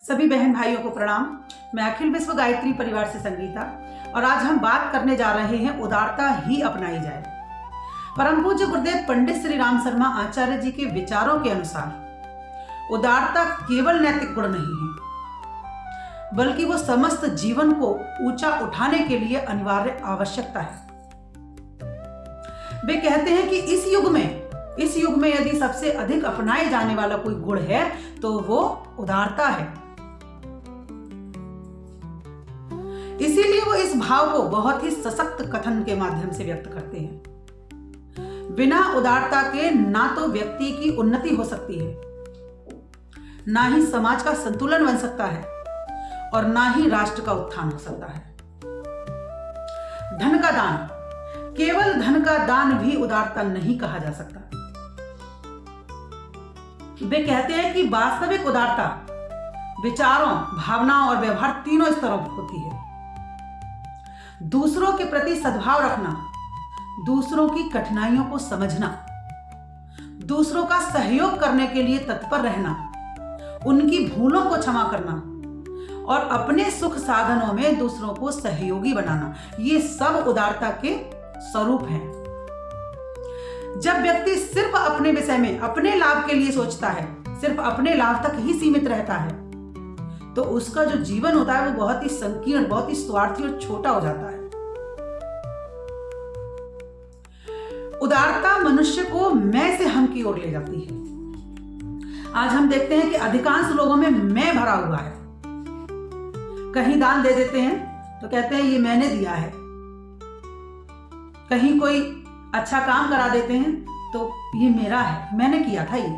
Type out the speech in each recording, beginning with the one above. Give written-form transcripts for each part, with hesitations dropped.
सभी बहन भाइयों को प्रणाम। मैं अखिल विश्व गायत्री परिवार से संगीता और आज हम बात करने जा रहे हैं उदारता ही अपनाई जाए। परम पूज्य गुरुदेव पंडित श्री राम शर्मा आचार्य जी के विचारों के अनुसार उदारता केवल नैतिक गुण नहीं है, बल्कि वो समस्त जीवन को ऊंचा उठाने के लिए अनिवार्य आवश्यकता है। वे कहते हैं कि इस युग में यदि सबसे अधिक अपनाए जाने वाला कोई गुण है तो वो उदारता है। इसीलिए वो इस भाव को बहुत ही सशक्त कथन के माध्यम से व्यक्त करते हैं। बिना उदारता के ना तो व्यक्ति की उन्नति हो सकती है, ना ही समाज का संतुलन बन सकता है और ना ही राष्ट्र का उत्थान हो सकता है। धन का दान, केवल धन का दान भी उदारता नहीं कहा जा सकता। वे कहते हैं कि वास्तविक उदारता विचारों, भावनाओं और व्यवहार तीनों स्तरों पर होती है। दूसरों के प्रति सद्भाव रखना, दूसरों की कठिनाइयों को समझना, दूसरों का सहयोग करने के लिए तत्पर रहना, उनकी भूलों को क्षमा करना और अपने सुख साधनों में दूसरों को सहयोगी बनाना, ये सब उदारता के स्वरूप हैं। जब व्यक्ति सिर्फ अपने विषय में, अपने लाभ के लिए सोचता है, सिर्फ अपने लाभ तक ही सीमित रहता है, तो उसका जो जीवन होता है वो बहुत ही संकीर्ण, बहुत ही स्वार्थी और छोटा हो जाता है। उदारता मनुष्य को मैं से हम की ओर ले जाती है। आज हम देखते हैं कि अधिकांश लोगों में मैं भरा हुआ है। कहीं दान दे देते हैं तो कहते हैं ये मैंने दिया है, कहीं कोई अच्छा काम करा देते हैं तो ये मेरा है, मैंने किया था। ये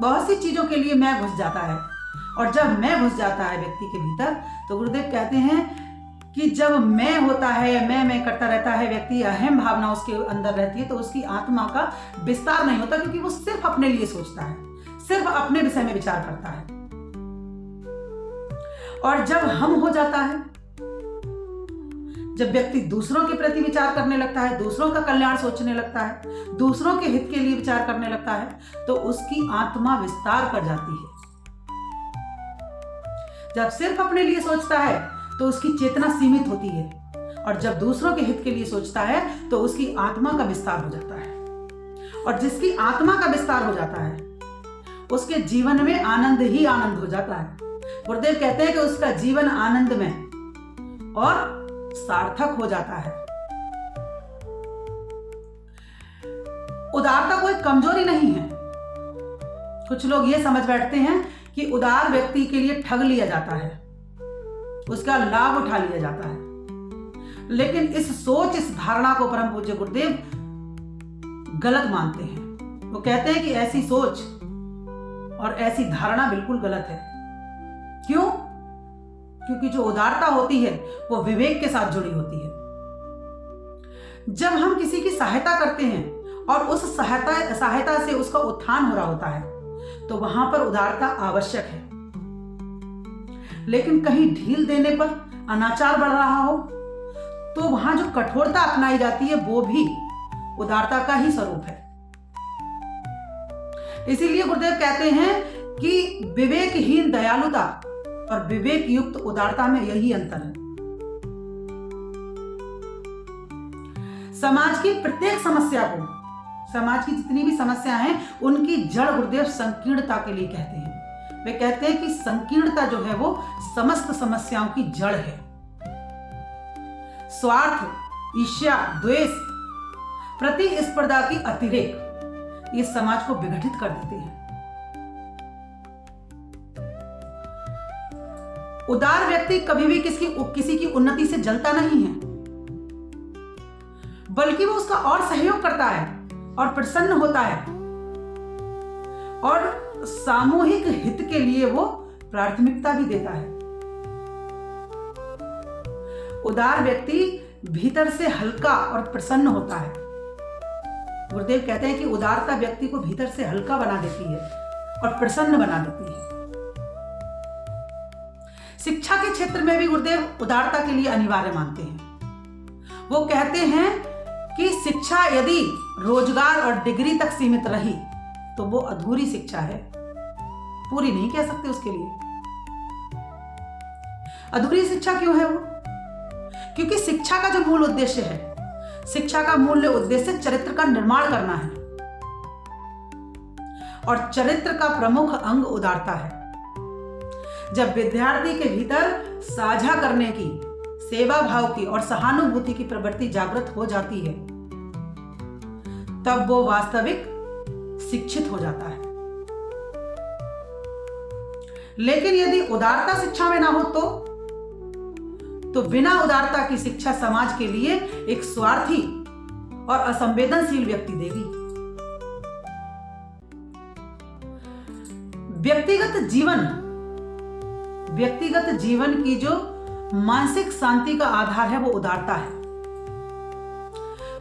बहुत सी चीजों के लिए मैं घुस जाता है, और जब मैं घुस जाता है व्यक्ति के भीतर तो गुरुदेव कहते हैं कि जब मैं होता है, मैं करता रहता है, व्यक्ति अहम भावना उसके अंदर रहती है, तो उसकी आत्मा का विस्तार नहीं होता, क्योंकि वो सिर्फ अपने लिए सोचता है, सिर्फ अपने विषय में विचार करता है। और जब हम हो जाता है, जब व्यक्ति दूसरों के प्रति विचार करने लगता है, दूसरों का कल्याण सोचने लगता है, दूसरों के हित के लिए विचार करने लगता है, तो उसकी आत्मा विस्तार कर जाती है। जब सिर्फ अपने लिए सोचता है तो उसकी चेतना सीमित होती है, और जब दूसरों के हित के लिए सोचता है तो उसकी आत्मा का विस्तार हो जाता है। और जिसकी आत्मा का विस्तार हो जाता है उसके जीवन में आनंद ही आनंद हो जाता है। गुरुदेव कहते हैं कि उसका जीवन आनंद में और सार्थक हो जाता है। उदारता कोई कमजोरी नहीं है। कुछ लोग ये समझ बैठते हैं कि उदार व्यक्ति के लिए ठग लिया जाता है, उसका लाभ उठा लिया जाता है। लेकिन इस सोच, इस धारणा को परम पूज्य गुरुदेव गलत मानते हैं। वो कहते हैं कि ऐसी सोच और ऐसी धारणा बिल्कुल गलत है। क्यों? क्योंकि जो उदारता होती है वो विवेक के साथ जुड़ी होती है। जब हम किसी की सहायता करते हैं और उस सहायता से उसका उत्थान हो रहा होता है तो वहां पर उदारता आवश्यक है। लेकिन कहीं ढील देने पर अनाचार बढ़ रहा हो तो वहां जो कठोरता अपनाई जाती है वो भी उदारता का ही स्वरूप है। इसीलिए गुरुदेव कहते हैं कि विवेकहीन दयालुता और विवेक युक्त उदारता में यही अंतर है। समाज की प्रत्येक समस्या को, समाज की जितनी भी समस्या हैं, उनकी जड़ गुरुदेव संकीर्णता के लिए कहते हैं। वे कहते हैं कि संकीर्णता जो है वो समस्त समस्याओं की जड़ है। स्वार्थ, ईर्ष्या, द्वेष, प्रतिस्पर्धा की अतिरेक ये समाज को विघटित कर देते हैं। उदार व्यक्ति कभी भी किसी की उन्नति से जलता नहीं है, बल्कि वो उसका और सहयोग करता है और प्रसन्न होता है, और सामूहिक हित के लिए वो प्राथमिकता भी देता है। उदार व्यक्ति भीतर से हल्का और प्रसन्न होता है। गुरुदेव कहते हैं कि उदारता व्यक्ति को भीतर से हल्का बना देती है और प्रसन्न बना देती है। शिक्षा के क्षेत्र में भी गुरुदेव उदारता के लिए अनिवार्य मानते हैं। वो कहते हैं कि शिक्षा यदि रोजगार और डिग्री तक सीमित रही तो वो अधूरी शिक्षा है। पूरी नहीं कह सकते उसके लिए। अधूरी शिक्षा क्यों है वो? क्योंकि शिक्षा का जो मूल उद्देश्य है, शिक्षा का मूल उद्देश्य चरित्र का निर्माण करना है, और चरित्र का प्रमुख अंग उदारता है। जब विद्यार्थी के भीतर साझा करने की, सेवा भाव की और सहानुभूति की प्रवृत्ति जागृत हो जाती है, तब वो वास्तविक शिक्षित हो जाता है। लेकिन यदि उदारता शिक्षा में ना हो तो बिना उदारता की शिक्षा समाज के लिए एक स्वार्थी और असंवेदनशील व्यक्ति देगी। व्यक्तिगत जीवन की जो मानसिक शांति का आधार है वो उदारता है।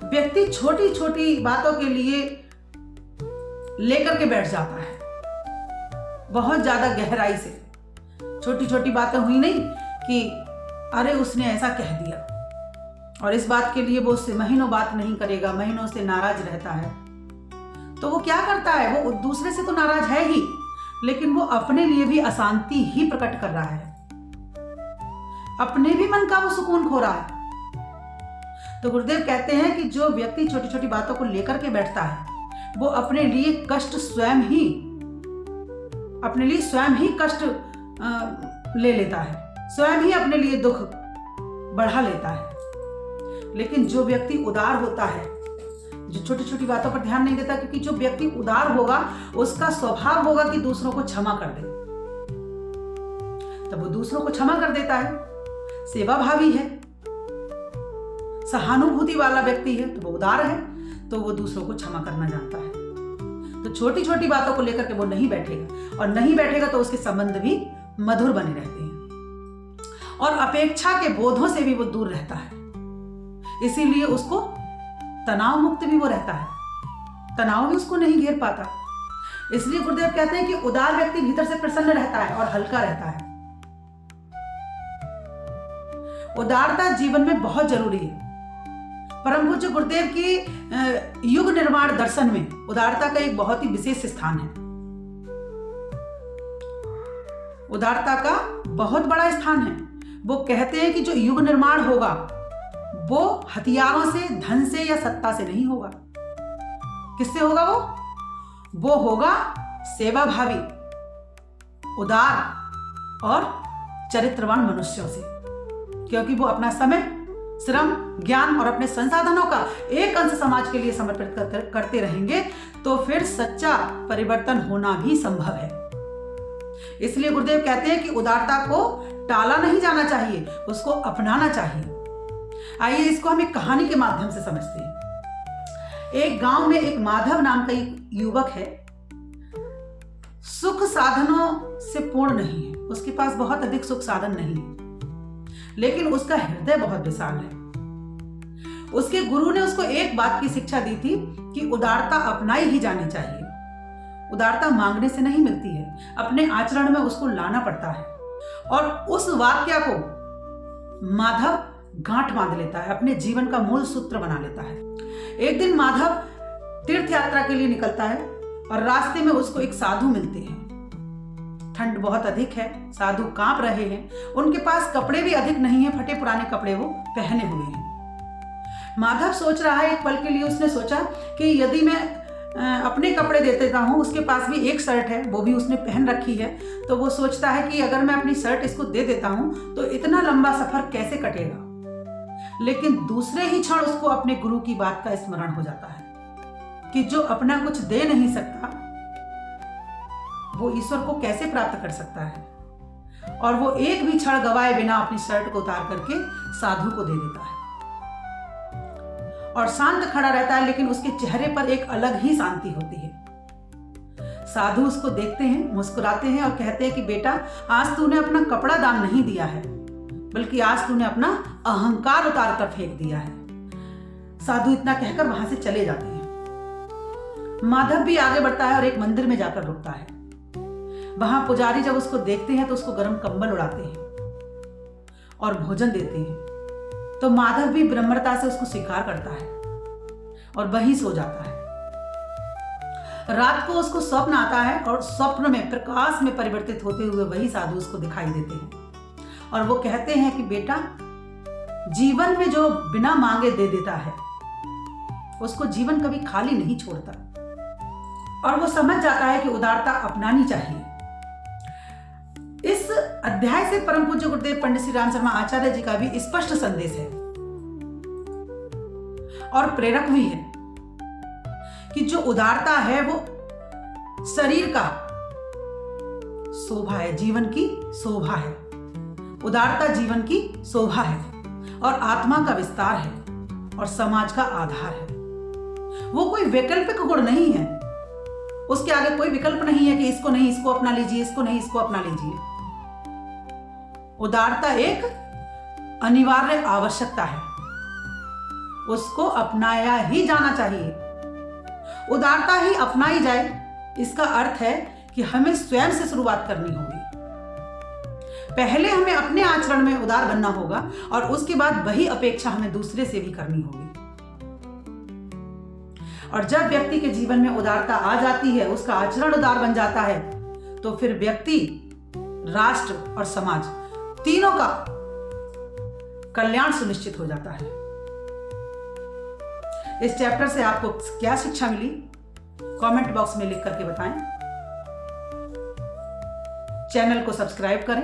व्यक्ति छोटी छोटी बातों के लिए लेकर के बैठ जाता है, बहुत ज्यादा गहराई से। छोटी छोटी बातें हुई नहीं कि अरे उसने ऐसा कह दिया, और इस बात के लिए वो उससे महीनों बात नहीं करेगा, महीनों से नाराज रहता है। तो वो क्या करता है, वो दूसरे से तो नाराज है ही, लेकिन वो अपने लिए भी अशांति ही प्रकट कर रहा है, अपने भी मन का वो सुकून खो रहा है। तो गुरुदेव कहते हैं कि जो व्यक्ति छोटी छोटी बातों को लेकर के बैठता है, वो अपने लिए स्वयं ही कष्ट ले लेता है, स्वयं ही अपने लिए दुख बढ़ा लेता है। लेकिन जो व्यक्ति उदार होता है, जो छोटी छोटी बातों पर ध्यान नहीं देता, क्योंकि जो व्यक्ति उदार होगा उसका स्वभाव होगा कि दूसरों को क्षमा कर दे, तब वो दूसरों को क्षमा कर देता है, सेवा भावी है, सहानुभूति वाला व्यक्ति है, तो वो उदार है, तो वो दूसरों को क्षमा करना जानता है। तो छोटी छोटी बातों को लेकर के वो नहीं बैठेगा, और नहीं बैठेगा तो उसके संबंध भी मधुर बने रहते हैं, और अपेक्षा के बोधों से भी वो दूर रहता है। इसीलिए उसको तनाव मुक्त भी वो रहता है, तनाव भी उसको नहीं घेर पाता। इसलिए गुरुदेव कहते हैं कि उदार व्यक्ति भीतर से प्रसन्न रहता है और हल्का रहता है। उदारता जीवन में बहुत जरूरी है। परम पूज्य गुरुदेव की युग निर्माण दर्शन में उदारता का एक बहुत ही विशेष स्थान है। उदारता का बहुत बड़ा स्थान है। वो कहते हैं कि जो युग निर्माण होगा वो हथियारों से, धन से या सत्ता से नहीं होगा। किससे होगा वो होगा सेवा भावी, उदार और चरित्रवान मनुष्यों से। क्योंकि वो अपना समय, श्रम, ज्ञान और अपने संसाधनों का एक अंश समाज के लिए समर्पित करते रहेंगे, तो फिर सच्चा परिवर्तन होना भी संभव है। इसलिए गुरुदेव कहते हैं कि उदारता को टाला नहीं जाना चाहिए, उसको अपनाना चाहिए। आइए इसको हम एक कहानी के माध्यम से समझते हैं। एक गांव में एक माधव नाम का एक युवक है। सुख साधनों से पूर्ण नहीं है, उसके पास बहुत अधिक सुख साधन नहीं है, लेकिन उसका हृदय बहुत विशाल है। उसके गुरु ने उसको एक बात की शिक्षा दी थी कि उदारता अपनाई ही जानी चाहिए। उदारता मांगने से नहीं मिलती है, अपने आचरण में उसको लाना पड़ता है। और उस वाक्य को माधव गांठ बांध लेता है, अपने जीवन का मूल सूत्र बना लेता है। एक दिन माधव तीर्थ यात्रा के लिए निकलता है और रास्ते में उसको एक साधु मिलते हैं। ठंड बहुत अधिक है, साधु कांप रहे हैं, उनके पास कपड़े भी अधिक नहीं है, फटे पुराने कपड़े वो पहने हुए हैं। माधव सोच रहा है, एक पल के लिए उसने सोचा कि यदि मैं अपने कपड़े दे देता हूँ, उसके पास भी एक शर्ट है, वो भी उसने पहन रखी है, तो वो सोचता है कि अगर मैं अपनी शर्ट इसको दे देता हूँ तो इतना लंबा सफर कैसे कटेगा। लेकिन दूसरे ही क्षण उसको अपने गुरु की बात का स्मरण हो जाता है कि जो अपना कुछ दे नहीं सकता वो ईश्वर को कैसे प्राप्त कर सकता है। और वो एक भी क्षण गवाए बिना अपनी शर्ट को उतार करके साधु को दे देता है और शांत खड़ा रहता है, लेकिन उसके चेहरे पर एक अलग ही शांति होती है। साधु उसको देखते हैं, मुस्कुराते हैं और कहते हैं कि बेटा, आज तूने अपना कपड़ा दान नहीं दिया है, बल्कि आज तूने अपना अहंकार उतार कर फेंक दिया है। साधु इतना कहकर वहां से चले जाते हैं। माधव भी आगे बढ़ता है और एक मंदिर में जाकर रुकता है। वहां पुजारी जब उसको देखते हैं तो उसको गर्म कंबल उड़ाते हैं और भोजन देते हैं। तो माधव भी विनम्रता से उसको स्वीकार करता है और वहीं सो जाता है। रात को उसको स्वप्न आता है और स्वप्न में प्रकाश में परिवर्तित होते हुए वही साधु उसको दिखाई देते हैं और वो कहते हैं कि बेटा, जीवन में जो बिना मांगे दे देता है उसको जीवन कभी खाली नहीं छोड़ता। और वो समझ जाता है कि उदारता अपनानी चाहिए। इस अध्याय से परम पूज्य गुरुदेव पंडित श्री राम शर्मा आचार्य जी का भी स्पष्ट संदेश है और प्रेरक भी है कि जो उदारता है वो शरीर का शोभा है, जीवन की शोभा है। उदारता जीवन की शोभा है और आत्मा का विस्तार है और समाज का आधार है। वो कोई वैकल्पिक गुण नहीं है, उसके आगे कोई विकल्प नहीं है कि इसको नहीं इसको अपना लीजिए, इसको नहीं इसको अपना लीजिए। उदारता एक अनिवार्य आवश्यकता है, उसको अपनाया ही जाना चाहिए। उदारता ही अपनाई जाए इसका अर्थ है कि हमें स्वयं से शुरुआत करनी होगी। पहले हमें अपने आचरण में उदार बनना होगा और उसके बाद वही अपेक्षा हमें दूसरे से भी करनी होगी। और जब व्यक्ति के जीवन में उदारता आ जाती है, उसका आचरण उदार बन जाता है, तो फिर व्यक्ति, राष्ट्र और समाज तीनों का कल्याण सुनिश्चित हो जाता है। इस चैप्टर से आपको क्या शिक्षा मिली, कमेंट बॉक्स में लिख करके बताएं। चैनल को सब्सक्राइब करें,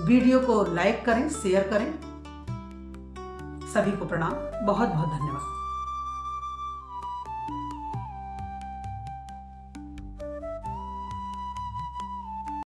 वीडियो को लाइक करें, शेयर करें। सभी को प्रणाम, बहुत बहुत धन्यवाद।